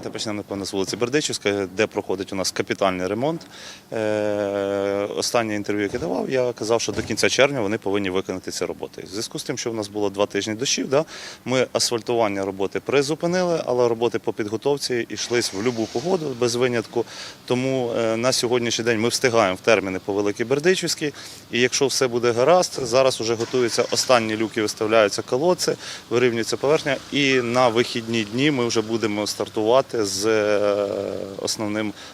Давайте почнемо, напевно, з вулиці Бердичівської, де проходить у нас капітальний ремонт. Останнє інтерв'ю, яке давав, я казав, що до кінця червня вони повинні виконати ці роботи. В зв'язку з тим, що у нас було 2 тижні дощів, ми асфальтування роботи призупинили, але роботи по підготовці йшлись в будь-яку погоду, без винятку. Тому на сьогоднішній день ми встигаємо в терміни по Великій Бердичівській. І якщо все буде гаразд, зараз вже готуються останні люки, виставляються колодці, вирівнюється поверхня. І на вихідні дні ми вже будемо стартувати з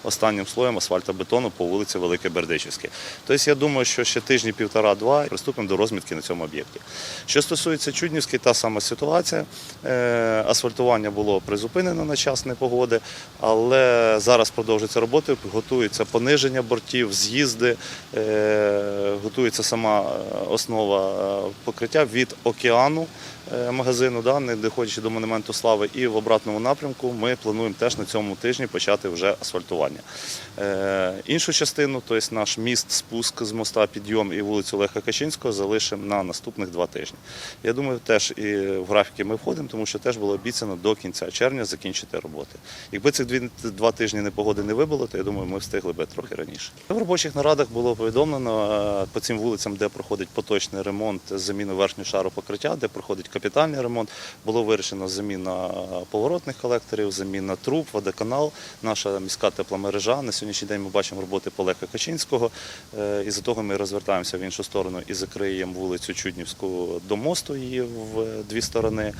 останнім слоєм асфальтобетону по вулиці Великій Бердичівській. Тобто я думаю, що ще тижні 1,5-2 приступимо до розмітки на цьому об'єкті. Що стосується Чуднівської, та сама ситуація. Асфальтування було призупинено на час непогоди, але зараз продовжуються роботи, готується пониження бортів, з'їзди, готується сама основа покриття від океану магазину, не доходячи до Монументу Слави, і в обратному напрямку ми плануємо теж на цьому тижні почати вже асфальтування. Іншу частину, тобто наш міст, спуск з моста, підйом і вулицю Леха Качинського залишимо на наступних 2 тижні. Я думаю, теж і в графіки ми входимо, тому що теж було обіцяно до кінця червня закінчити роботи. Якби цих 2 тижні непогоди не вибило, то я думаю, ми встигли би трохи раніше. В робочих нарадах було повідомлено по цим вулицям, де проходить поточний ремонт, заміну верхнього шару покриття, де проходить капітальний ремонт, було вирішено заміна поворотних колекторів, заміна труб, водоканал, наша міська тепломережа. На сьогоднішній день ми бачимо роботи по Леха Качинського, із-за того ми розвертаємося в іншу сторону і закриємо вулицю Чуднівську до мосту, її в 2 сторони.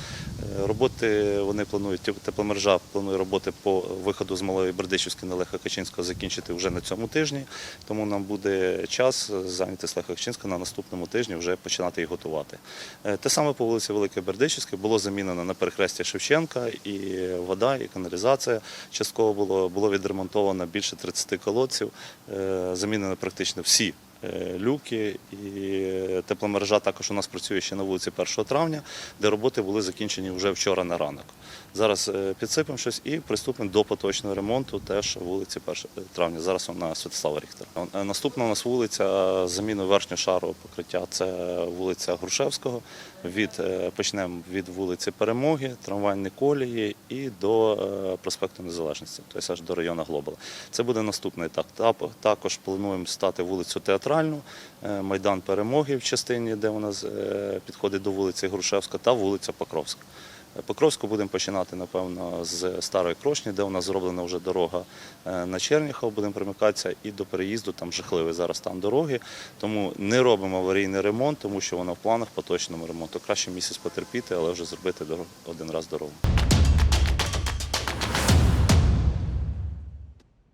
Роботи вони планують, тепломережа планує роботи по виходу з Малої Бердичівської на Леха Качинського закінчити вже на цьому тижні, тому нам буде час зайняти з Леха Качинського на наступному тижні вже починати їх готувати. Те саме по вулиці Великої Бердичівської було замінено на перехресті Шевченка і вода, і каналізація. Частково було відремонтовано більше 30 колодців, замінено практично всі люки, і тепломережа також у нас працює ще на вулиці 1 травня, де роботи були закінчені вже вчора на ранок. Зараз підсипемо щось і приступимо до поточного ремонту теж вулиці 1 травня. Зараз на Святослава Ріхтера. Наступна у нас вулиця заміну верхнього шару покриття – це вулиця Грушевського. Почнемо від вулиці Перемоги, трамвайні колії і до проспекту Незалежності, тобто аж до району Глобала. Це буде наступний етап. Також плануємо стати вулицю Театральну, Майдан Перемоги в частині, де вона підходить до вулиці Грушевська, та вулиця Покровська. Покровську будемо починати, напевно, з Старої Крошні, де у нас зроблена вже дорога на Черніхов, будемо примикатися і до переїзду, там жахливий зараз стан дороги, тому не робимо аварійний ремонт, тому що воно в планах поточному ремонту. Краще місяць потерпіти, але вже зробити один раз дорогу.